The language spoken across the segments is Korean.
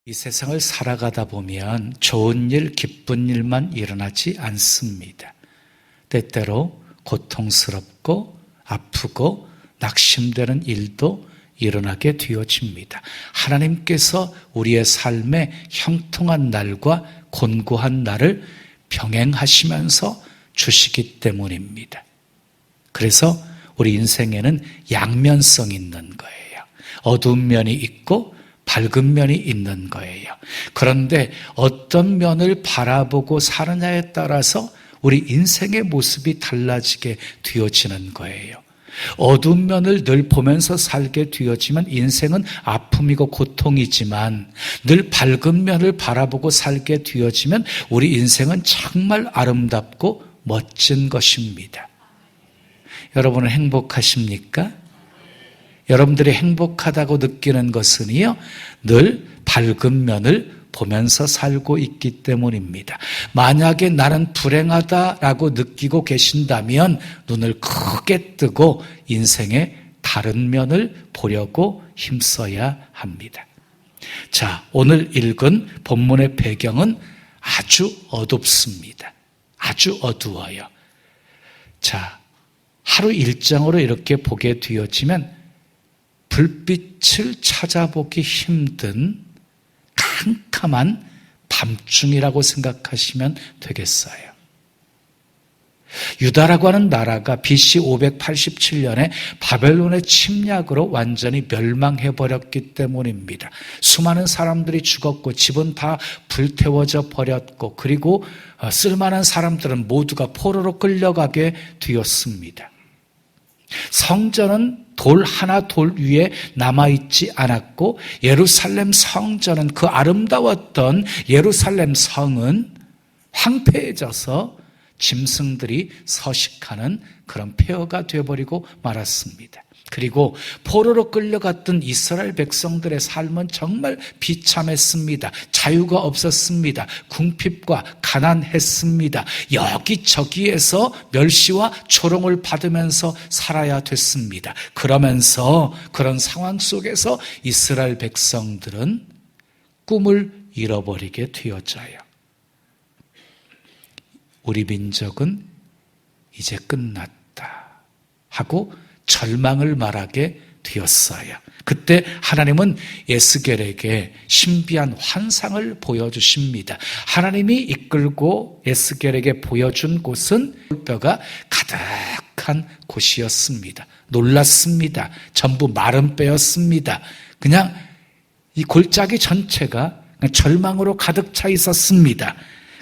이 세상을 살아가다 보면 좋은 일, 기쁜 일만 일어나지 않습니다. 때때로 고통스럽고 아프고 낙심되는 일도 일어나게 되어집니다. 하나님께서 우리의 삶에 형통한 날과 곤고한 날을 병행하시면서 주시기 때문입니다. 그래서 우리 인생에는 양면성이 있는 거예요. 어두운 면이 있고 밝은 면이 있는 거예요. 그런데 어떤 면을 바라보고 사느냐에 따라서 우리 인생의 모습이 달라지게 되어지는 거예요. 어두운 면을 늘 보면서 살게 되어지면 인생은 아픔이고 고통이지만 늘 밝은 면을 바라보고 살게 되어지면 우리 인생은 정말 아름답고 멋진 것입니다. 여러분은 행복하십니까? 여러분들이 행복하다고 느끼는 것은요, 늘 밝은 면을 보면서 살고 있기 때문입니다. 만약에 나는 불행하다라고 느끼고 계신다면 눈을 크게 뜨고 인생의 다른 면을 보려고 힘써야 합니다. 자, 오늘 읽은 본문의 배경은 아주 어둡습니다. 아주 어두워요. 자, 하루 일정으로 이렇게 보게 되어지면 불빛을 찾아보기 힘든 캄캄한 밤중이라고 생각하시면 되겠어요. 유다라고 하는 나라가 BC 587년에 바벨론의 침략으로 완전히 멸망해버렸기 때문입니다. 수많은 사람들이 죽었고 집은 다 불태워져 버렸고 그리고 쓸만한 사람들은 모두가 포로로 끌려가게 되었습니다. 성전은 돌 하나 돌 위에 남아있지 않았고 예루살렘 성전은 그 아름다웠던 예루살렘 성은 황폐해져서 짐승들이 서식하는 그런 폐허가 되어버리고 말았습니다. 그리고 포로로 끌려갔던 이스라엘 백성들의 삶은 정말 비참했습니다. 자유가 없었습니다. 궁핍과 가난했습니다. 여기저기에서 멸시와 조롱을 받으면서 살아야 됐습니다. 그러면서 그런 상황 속에서 이스라엘 백성들은 꿈을 잃어버리게 되어져요. 우리 민족은 이제 끝났다 하고 절망을 말하게 되었어요. 그때 하나님은 에스겔에게 신비한 환상을 보여주십니다. 하나님이 이끌고 에스겔에게 보여준 곳은 뼈가 가득한 곳이었습니다. 놀랐습니다. 전부 마른 뼈였습니다. 그냥 이 골짜기 전체가 절망으로 가득 차 있었습니다.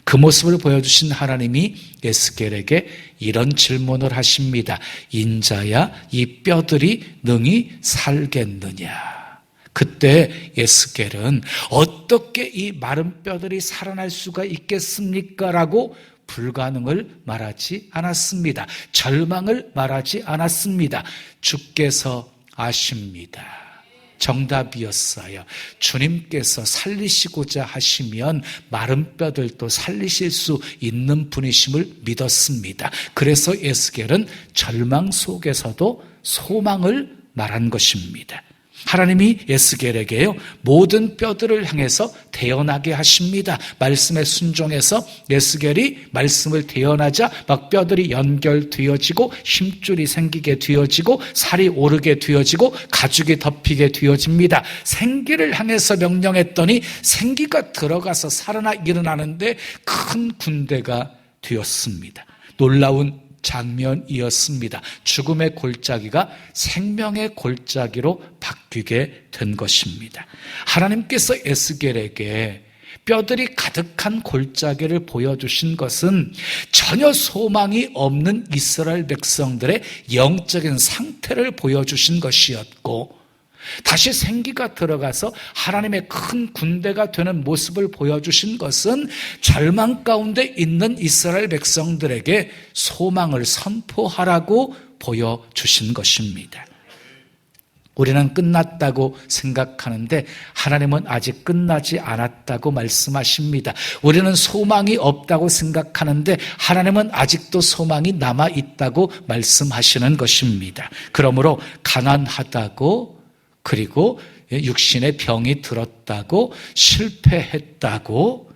그 모습을 보여주신 하나님이 에스겔에게 이런 질문을 하십니다. 인자야, 이 뼈들이 능히 살겠느냐? 그때 에스겔은 어떻게 이 마른 뼈들이 살아날 수가 있겠습니까? 라고 불가능을 말하지 않았습니다. 절망을 말하지 않았습니다. 주께서 아십니다. 정답이었어요. 주님께서 살리시고자 하시면 마른 뼈들도 살리실 수 있는 분이심을 믿었습니다. 그래서 에스겔은 절망 속에서도 소망을 말한 것입니다. 하나님이 에스겔에게요 모든 뼈들을 향해서 태어나게 하십니다. 말씀에 순종해서 에스겔이 말씀을 태어나자 막 뼈들이 연결되어지고 힘줄이 생기게 되어지고 살이 오르게 되어지고 가죽이 덮이게 되어집니다. 생기를 향해서 명령했더니 생기가 들어가서 살아나 일어나는데 큰 군대가 되었습니다. 놀라운 장면이었습니다. 죽음의 골짜기가 생명의 골짜기로 바뀌게 된 것입니다. 하나님께서 에스겔에게 뼈들이 가득한 골짜기를 보여주신 것은 전혀 소망이 없는 이스라엘 백성들의 영적인 상태를 보여주신 것이었고 다시 생기가 들어가서 하나님의 큰 군대가 되는 모습을 보여주신 것은 절망 가운데 있는 이스라엘 백성들에게 소망을 선포하라고 보여주신 것입니다. 우리는 끝났다고 생각하는데 하나님은 아직 끝나지 않았다고 말씀하십니다. 우리는 소망이 없다고 생각하는데 하나님은 아직도 소망이 남아있다고 말씀하시는 것입니다. 그러므로 가난하다고 그리고 육신의 병이 들었다고 실패했다고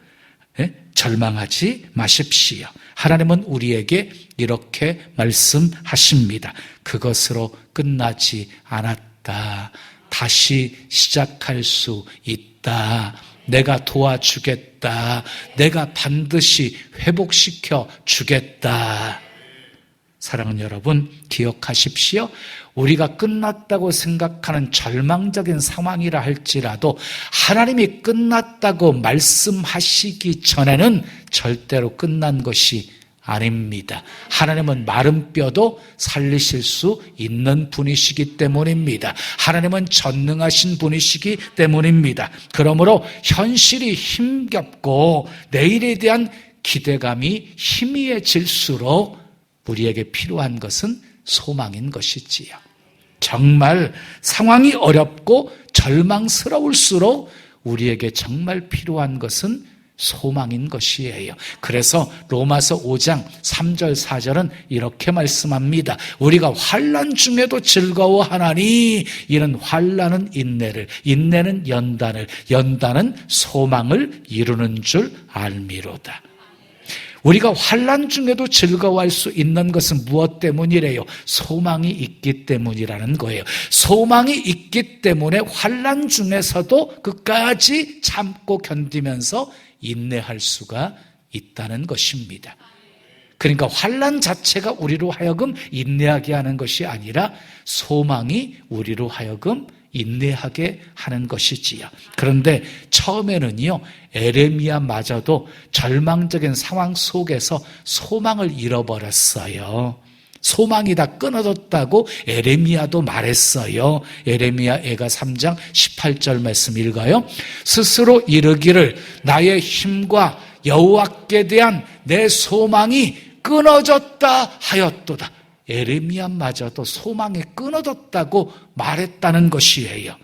절망하지 마십시오. 하나님은 우리에게 이렇게 말씀하십니다. 그것으로 끝나지 않았다. 다시 시작할 수 있다. 내가 도와주겠다. 내가 반드시 회복시켜 주겠다. 사랑하는 여러분, 기억하십시오. 우리가 끝났다고 생각하는 절망적인 상황이라 할지라도 하나님이 끝났다고 말씀하시기 전에는 절대로 끝난 것이 아닙니다. 하나님은 마른 뼈도 살리실 수 있는 분이시기 때문입니다. 하나님은 전능하신 분이시기 때문입니다. 그러므로 현실이 힘겹고 내일에 대한 기대감이 희미해질수록 우리에게 필요한 것은 소망인 것이지요. 정말 상황이 어렵고 절망스러울수록 우리에게 정말 필요한 것은 소망인 것이에요. 그래서 로마서 5장 3절 4절은 이렇게 말씀합니다. 우리가 환난 중에도 즐거워하나니 이는 환난은 인내를, 인내는 연단을, 연단은 소망을 이루는 줄 알미로다. 우리가 환난 중에도 즐거워할 수 있는 것은 무엇 때문이래요? 소망이 있기 때문이라는 거예요. 소망이 있기 때문에 환난 중에서도 끝까지 참고 견디면서 인내할 수가 있다는 것입니다. 그러니까 환난 자체가 우리로 하여금 인내하게 하는 것이 아니라 소망이 우리로 하여금 인내하게 하는 것이지요. 그런데 처음에는요, 에레미야마저도 절망적인 상황 속에서 소망을 잃어버렸어요. 소망이 다 끊어졌다고 에레미야도 말했어요. 에레미야 애가 3장 18절 말씀 읽어요. 스스로 이르기를 나의 힘과 여호와께 대한 내 소망이 끊어졌다 하였도다. 에레미야마저도 소망이 끊어졌다고 말했다는 것이에요.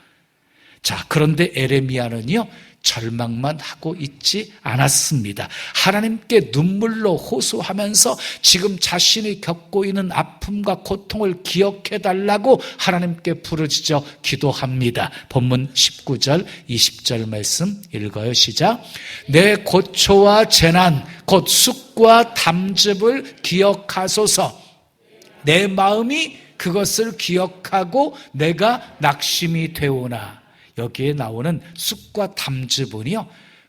자, 그런데 에레미야는요, 절망만 하고 있지 않았습니다. 하나님께 눈물로 호소하면서 지금 자신이 겪고 있는 아픔과 고통을 기억해달라고 하나님께 부르짖어 기도합니다. 본문 19절 20절 말씀 읽어요. 시작. 내 고초와 재난 곧 쑥과 담즙을 기억하소서. 내 마음이 그것을 기억하고 내가 낙심이 되오나. 여기에 나오는 쑥과 담즙은요,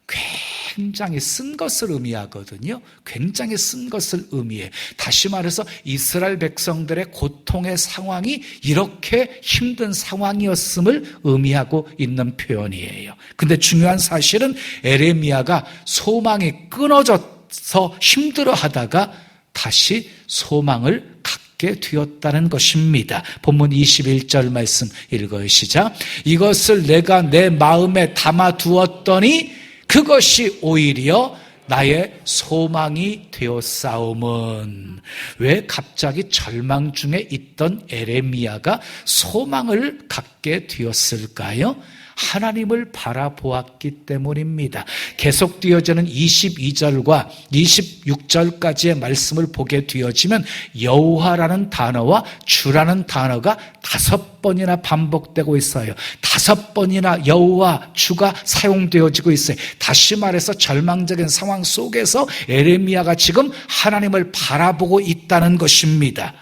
굉장히 쓴 것을 의미하거든요. 굉장히 쓴 것을 의미해. 다시 말해서 이스라엘 백성들의 고통의 상황이 이렇게 힘든 상황이었음을 의미하고 있는 표현이에요. 근데 중요한 사실은 에레미야가 소망이 끊어져서 힘들어하다가 다시 소망을 갖게 되었다는 것입니다. 본문 21절 말씀 읽어요. 시작. 이것을 내가 내 마음에 담아두었더니 그것이 오히려 나의 소망이 되었사옴은. 왜 갑자기 절망 중에 있던 에레미야가 소망을 갖게 되었을까요? 하나님을 바라보았기 때문입니다. 계속 되어지는 22절과 26절까지의 말씀을 보게 되어지면 여호와라는 단어와 주라는 단어가 5번이나 반복되고 있어요. 5번이나 여호와, 주가 사용되어지고 있어요. 다시 말해서 절망적인 상황 속에서 에레미야가 지금 하나님을 바라보고 있다는 것입니다.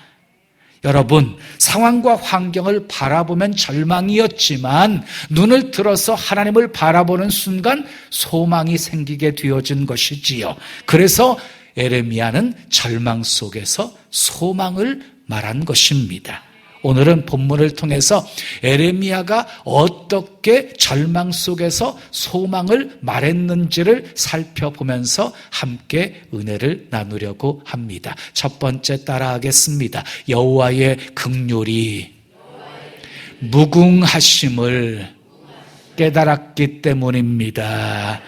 여러분, 상황과 환경을 바라보면 절망이었지만 눈을 들어서 하나님을 바라보는 순간 소망이 생기게 되어진 것이지요. 그래서 에레미야는 절망 속에서 소망을 말한 것입니다. 오늘은 본문을 통해서 에레미야가 어떻게 절망 속에서 소망을 말했는지를 살펴보면서 함께 은혜를 나누려고 합니다. 첫 번째 따라하겠습니다. 여호와의 긍휼이 무궁하심을 깨달았기 때문입니다.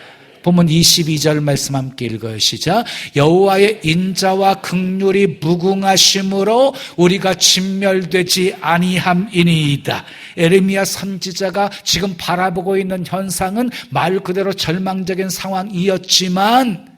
본문 22절 말씀 함께 읽어요. 시작. 여호와의 인자와 긍휼이 무궁하심으로 우리가 진멸되지 아니함이니이다. 에레미야 선지자가 지금 바라보고 있는 현상은 말 그대로 절망적인 상황이었지만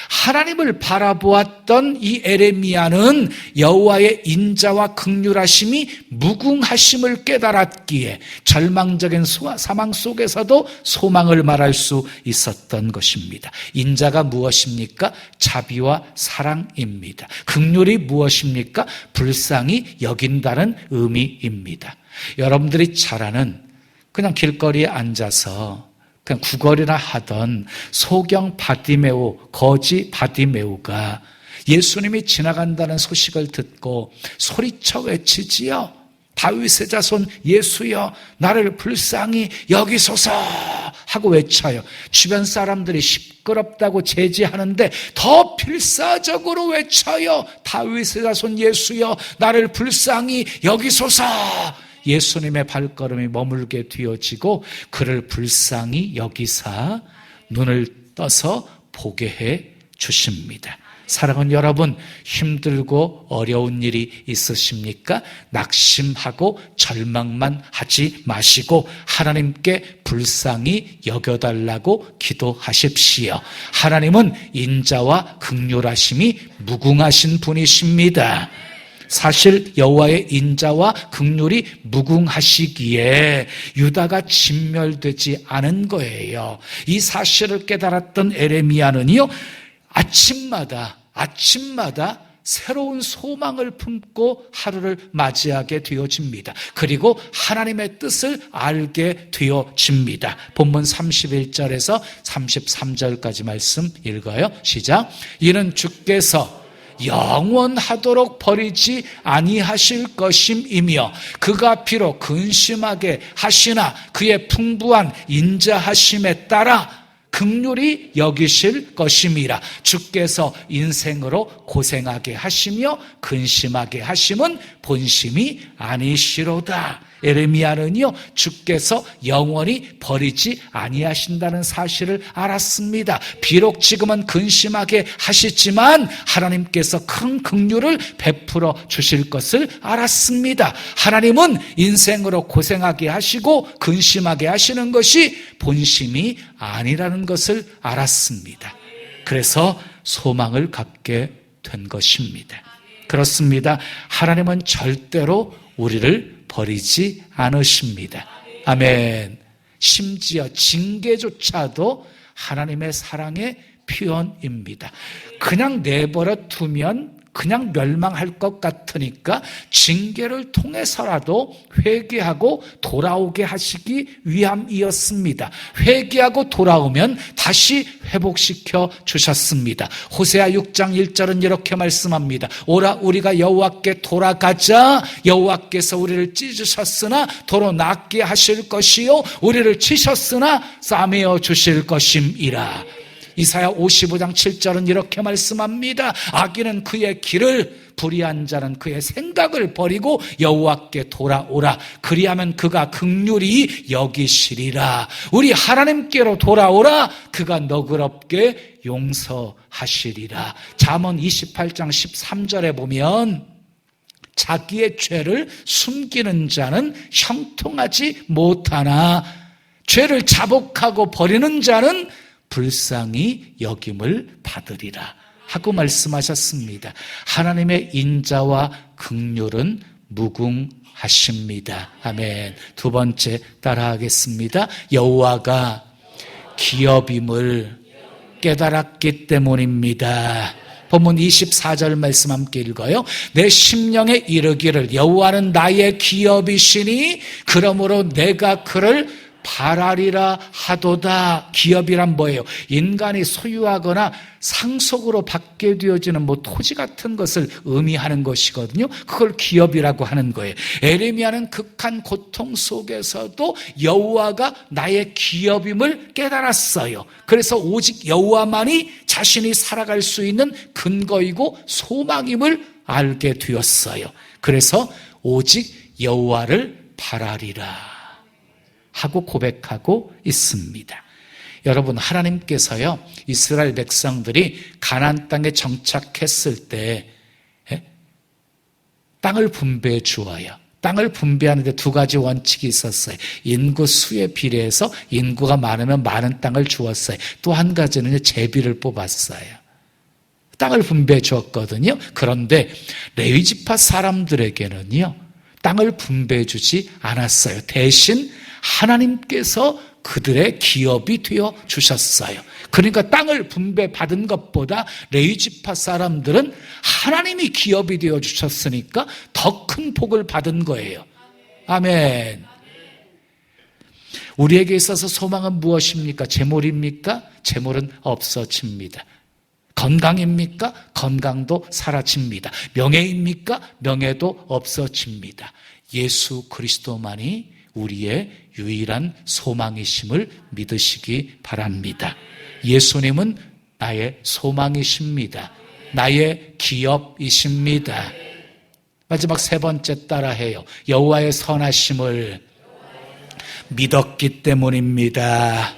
하나님을 바라보았던 이 에레미야는 여호와의 인자와 긍휼하심이 무궁하심을 깨달았기에 절망적인 사망 속에서도 소망을 말할 수 있었던 것입니다. 인자가 무엇입니까? 자비와 사랑입니다. 긍휼이 무엇입니까? 불쌍히 여긴다는 의미입니다. 여러분들이 잘 아는 그냥 길거리에 앉아서 그냥 구걸이나 하던 소경 바디메오, 거지 바디메오가 예수님이 지나간다는 소식을 듣고 소리쳐 외치지요. 다윗의 자손 예수여, 나를 불쌍히 여기소서 하고 외쳐요. 주변 사람들이 시끄럽다고 제지하는데 더 필사적으로 외쳐요. 다윗의 자손 예수여, 나를 불쌍히 여기소서. 예수님의 발걸음이 머물게 되어지고 그를 불쌍히 여기사 눈을 떠서 보게 해 주십니다. 사랑하는 여러분, 힘들고 어려운 일이 있으십니까? 낙심하고 절망만 하지 마시고 하나님께 불쌍히 여겨달라고 기도하십시오. 하나님은 인자와 긍휼하심이 무궁하신 분이십니다. 사실 여호와의 인자와 긍휼이 무궁하시기에 유다가 진멸되지 않은 거예요. 이 사실을 깨달았던 에레미야는요, 아침마다 새로운 소망을 품고 하루를 맞이하게 되어집니다. 그리고 하나님의 뜻을 알게 되어집니다. 본문 31절에서 33절까지 말씀 읽어요. 시작. 이는 주께서 영원하도록 버리지 아니하실 것임이며 그가 비록 근심하게 하시나 그의 풍부한 인자하심에 따라 긍휼히 여기실 것임이라. 주께서 인생으로 고생하게 하시며 근심하게 하심은 본심이 아니시로다. 에레미야는요, 주께서 영원히 버리지 아니하신다는 사실을 알았습니다. 비록 지금은 근심하게 하시지만 하나님께서 큰 긍휼을 베풀어 주실 것을 알았습니다. 하나님은 인생으로 고생하게 하시고 근심하게 하시는 것이 본심이 아니라는 것을 알았습니다. 그래서 소망을 갖게 된 것입니다. 그렇습니다. 하나님은 절대로 우리를 버리지 않으십니다. 아멘. 심지어 징계조차도 하나님의 사랑의 표현입니다. 그냥 내버려 두면 그냥 멸망할 것 같으니까 징계를 통해서라도 회개하고 돌아오게 하시기 위함이었습니다. 회개하고 돌아오면 다시 회복시켜 주셨습니다. 호세아 6장 1절은 이렇게 말씀합니다. 오라 우리가 여호와께 돌아가자. 여호와께서 우리를 찢으셨으나 도로 낫게 하실 것이요 우리를 치셨으나 싸매어 주실 것임이라. 이사야 55장 7절은 이렇게 말씀합니다. 악인은 그의 길을, 불의한 자는 그의 생각을 버리고 여호와께 돌아오라. 그리하면 그가 긍휼히 여기시리라. 우리 하나님께로 돌아오라. 그가 너그럽게 용서하시리라. 잠언 28장 13절에 보면 자기의 죄를 숨기는 자는 형통하지 못하나 죄를 자복하고 버리는 자는 불쌍히 여김을 받으리라 하고 말씀하셨습니다. 하나님의 인자와 긍휼은 무궁하십니다. 아멘. 두 번째 따라하겠습니다. 여호와가 기업임을 깨달았기 때문입니다. 본문 24절 말씀 함께 읽어요. 내 심령에 이르기를 여호와는 나의 기업이시니 그러므로 내가 그를 바라리라 하도다. 기업이란 뭐예요? 인간이 소유하거나 상속으로 받게 되어지는 뭐 토지 같은 것을 의미하는 것이거든요. 그걸 기업이라고 하는 거예요. 에레미야는 극한 고통 속에서도 여호와가 나의 기업임을 깨달았어요. 그래서 오직 여호와만이 자신이 살아갈 수 있는 근거이고 소망임을 알게 되었어요. 그래서 오직 여호와를 바라리라 하고 고백하고 있습니다. 여러분, 하나님께서요, 이스라엘 백성들이 가나안 땅에 정착했을 때 땅을 분배해 주어요. 땅을 분배하는데 두 가지 원칙이 있었어요. 인구 수에 비례해서 인구가 많으면 많은 땅을 주었어요. 또 한 가지는 제비를 뽑았어요. 땅을 분배해 주었거든요. 그런데 레위지파 사람들에게는요, 땅을 분배해 주지 않았어요. 대신 하나님께서 그들의 기업이 되어 주셨어요. 그러니까 땅을 분배받은 것보다 레위지파 사람들은 하나님이 기업이 되어 주셨으니까 더 큰 복을 받은 거예요. 아멘. 우리에게 있어서 소망은 무엇입니까? 재물입니까? 재물은 없어집니다. 건강입니까? 건강도 사라집니다. 명예입니까? 명예도 없어집니다. 예수 그리스도만이 우리의 유일한 소망이심을 믿으시기 바랍니다. 예수님은 나의 소망이십니다. 나의 기업이십니다. 마지막 세 번째 따라해요. 여호와의 선하심을 믿었기 때문입니다.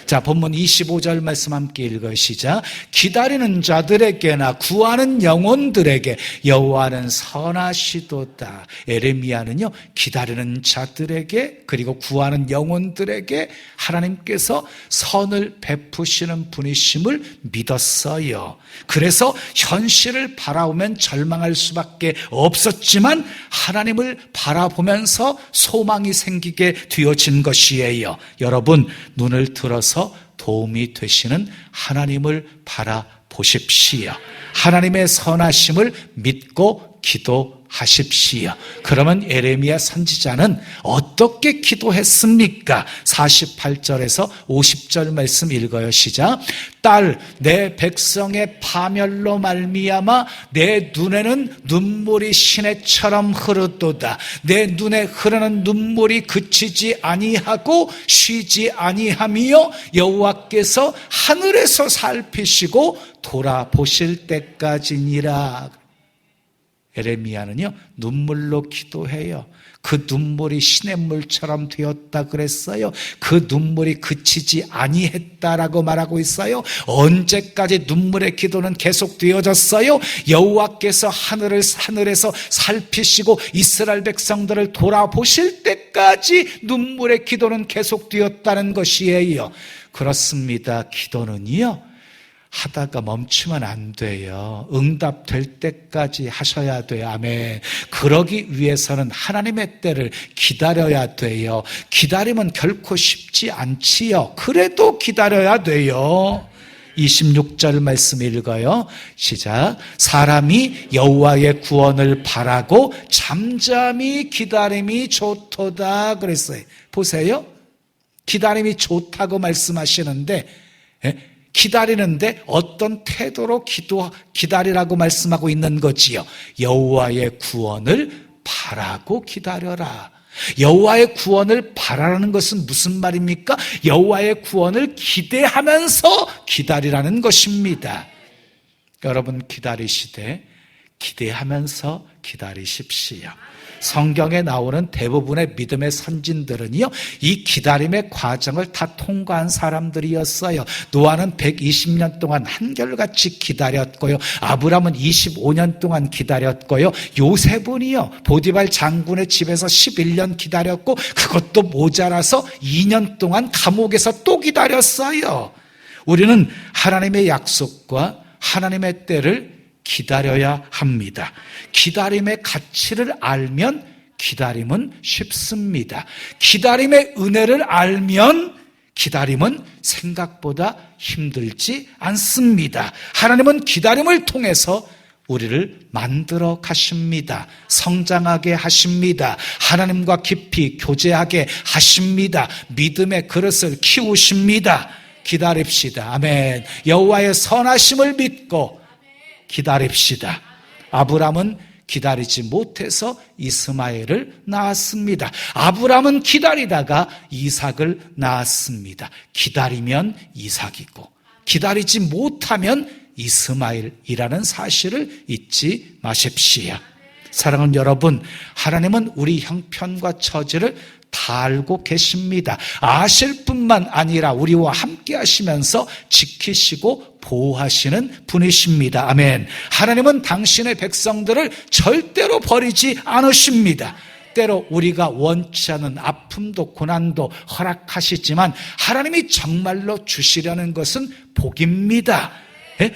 자, 본문 25절 말씀 함께 읽어요. 시작. 기다리는 자들에게나 구하는 영혼들에게 여호와는 선하시도다. 에레미야는요, 기다리는 자들에게 그리고 구하는 영혼들에게 하나님께서 선을 베푸시는 분이심을 믿었어요. 그래서 현실을 바라보면 절망할 수밖에 없었지만 하나님을 바라보면서 소망이 생기게 되어진 것이에요. 여러분, 눈을 들어서 도움이 되시는 하나님을 바라보십시오. 하나님의 선하심을 믿고 기도하십시오. 그러면 에레미야 선지자는 어떻게 기도했습니까? 48절에서 50절 말씀 읽어요. 시작. 딸, 내 백성의 파멸로 말미암아 내 눈에는 눈물이 시내처럼 흐르도다. 내 눈에 흐르는 눈물이 그치지 아니하고 쉬지 아니하며 여호와께서 하늘에서 살피시고 돌아보실 때까지니라. 에레미야는요, 눈물로 기도해요. 그 눈물이 시냇물처럼 되었다 그랬어요. 그 눈물이 그치지 아니했다라고 말하고 있어요. 언제까지 눈물의 기도는 계속되어졌어요? 여호와께서 하늘에서 살피시고 이스라엘 백성들을 돌아보실 때까지 눈물의 기도는 계속되었다는 것이에요. 그렇습니다. 기도는요, 하다가 멈추면 안 돼요. 응답될 때까지 하셔야 돼요. 아멘. 그러기 위해서는 하나님의 때를 기다려야 돼요. 기다리면 결코 쉽지 않지요. 그래도 기다려야 돼요. 26절 말씀 읽어요. 시작. 사람이 여호와의 구원을 바라고 잠잠히 기다림이 좋도다 그랬어요. 보세요. 기다림이 좋다고 말씀하시는데, 기다리는데 어떤 태도로 기다리라고 말씀하고 있는 거지요. 여호와의 구원을 바라고 기다려라. 여호와의 구원을 바라라는 것은 무슨 말입니까? 여호와의 구원을 기대하면서 기다리라는 것입니다. 여러분, 기다리시되 기대하면서 기다리십시오. 성경에 나오는 대부분의 믿음의 선진들은요, 이 기다림의 과정을 다 통과한 사람들이었어요. 노아는 120년 동안 한결같이 기다렸고요. 아브람은 25년 동안 기다렸고요. 요셉은요, 보디발 장군의 집에서 11년 기다렸고, 그것도 모자라서 2년 동안 감옥에서 또 기다렸어요. 우리는 하나님의 약속과 하나님의 때를 기다려야 합니다. 기다림의 가치를 알면 기다림은 쉽습니다. 기다림의 은혜를 알면 기다림은 생각보다 힘들지 않습니다. 하나님은 기다림을 통해서 우리를 만들어 가십니다. 성장하게 하십니다. 하나님과 깊이 교제하게 하십니다. 믿음의 그릇을 키우십니다. 기다립시다. 아멘. 여호와의 선하심을 믿고 기다립시다. 아브람은 기다리지 못해서 이스마엘을 낳았습니다. 아브람은 기다리다가 이삭을 낳았습니다. 기다리면 이삭이고 기다리지 못하면 이스마엘이라는 사실을 잊지 마십시오. 사랑하는 여러분, 하나님은 우리 형편과 처지를 다 알고 계십니다. 아실 뿐만 아니라 우리와 함께 하시면서 지키시고 보호하시는 분이십니다. 아멘. 하나님은 당신의 백성들을 절대로 버리지 않으십니다. 때로 우리가 원치 않은 아픔도 고난도 허락하시지만 하나님이 정말로 주시려는 것은 복입니다.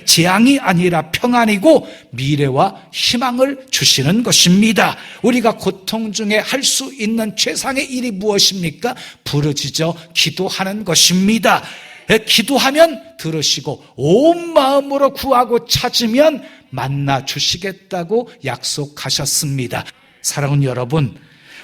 재앙이 아니라 평안이고 미래와 희망을 주시는 것입니다. 우리가 고통 중에 할 수 있는 최상의 일이 무엇입니까? 부르짖어 기도하는 것입니다. 기도하면 들으시고 온 마음으로 구하고 찾으면 만나 주시겠다고 약속하셨습니다. 사랑하는 여러분,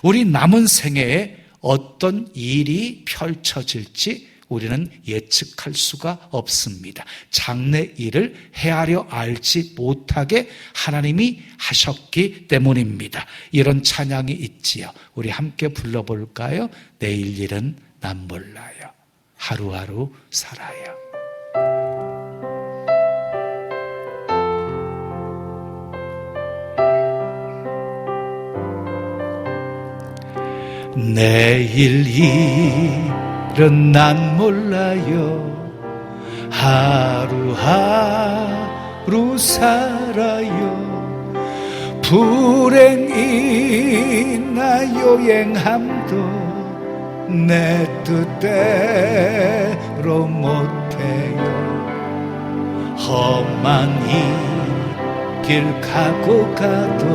우리 남은 생애에 어떤 일이 펼쳐질지 우리는 예측할 수가 없습니다. 장래 일을 헤아려 알지 못하게 하나님이 하셨기 때문입니다. 이런 찬양이 있지요. 우리 함께 불러볼까요? 내일 일은 난 몰라요. 하루하루 살아요. 내일 일은 난 몰라요. 하루하루 살아요. 불행이나 요행함도 내 뜻대로 못해요. 험한 이 길 가고 가도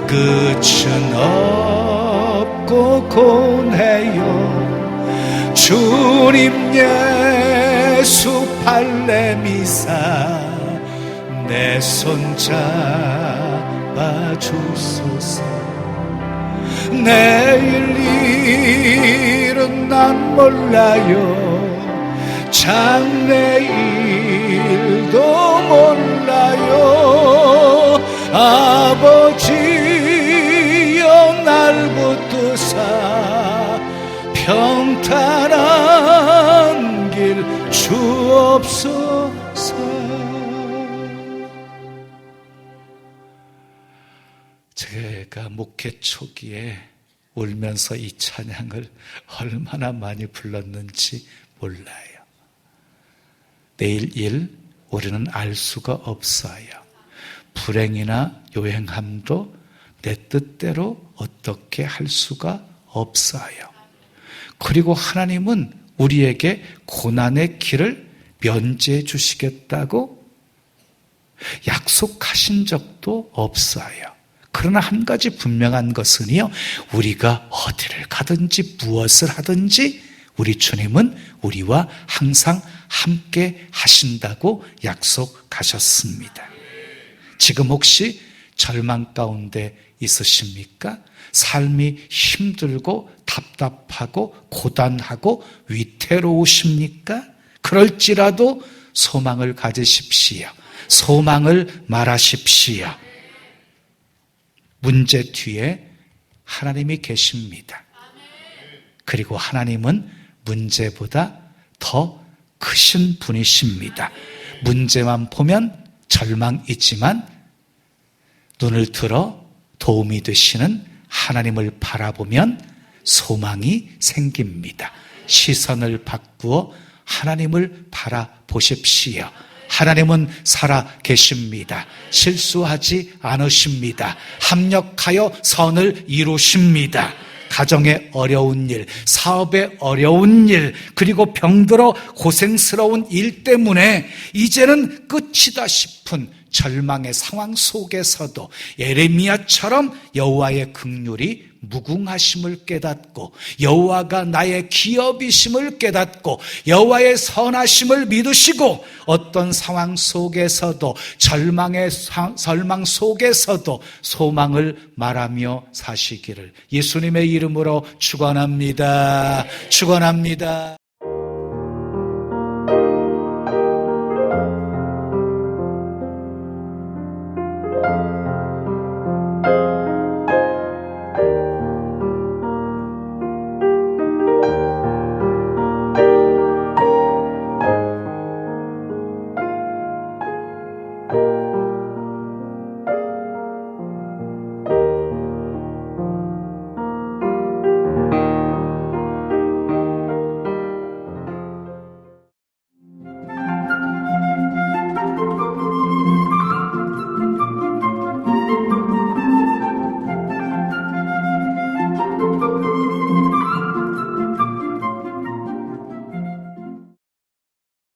끝은 없고 고뇌요. 주님 예수 발레미사 내 손 잡아주소서. 내일 일은 난 몰라요. 장래 일도 몰라요. 아버지여 날 붙드사 평탄한 길 주옵소서. 제가 목회 초기에 울면서 이 찬양을 얼마나 많이 불렀는지 몰라요. 내일 일 우리는 알 수가 없어요. 불행이나 요행함도 내 뜻대로 어떻게 할 수가 없어요. 그리고 하나님은 우리에게 고난의 길을 면제해 주시겠다고 약속하신 적도 없어요. 그러나 한 가지 분명한 것은요, 우리가 어디를 가든지 무엇을 하든지 우리 주님은 우리와 항상 함께 하신다고 약속하셨습니다. 지금 혹시 절망 가운데 있으십니까? 삶이 힘들고 답답하고 고단하고 위태로우십니까? 그럴지라도 소망을 가지십시오. 소망을 말하십시오. 문제 뒤에 하나님이 계십니다. 그리고 하나님은 문제보다 더 크신 분이십니다. 문제만 보면 절망이지만 눈을 들어 도움이 되시는 하나님을 바라보면 소망이 생깁니다. 시선을 바꾸어 하나님을 바라보십시오. 하나님은 살아 계십니다. 실수하지 않으십니다. 합력하여 선을 이루십니다. 가정의 어려운 일, 사업의 어려운 일, 그리고 병들어 고생스러운 일 때문에 이제는 끝이다 싶은 절망의 상황 속에서도 예레미야처럼 여호와의 긍휼이 무궁하심을 깨닫고 여호와가 나의 기업이심을 깨닫고 여호와의 선하심을 믿으시고 어떤 상황 속에서도 절망 속에서도 소망을 말하며 사시기를 예수님의 이름으로 축원합니다. 축원합니다.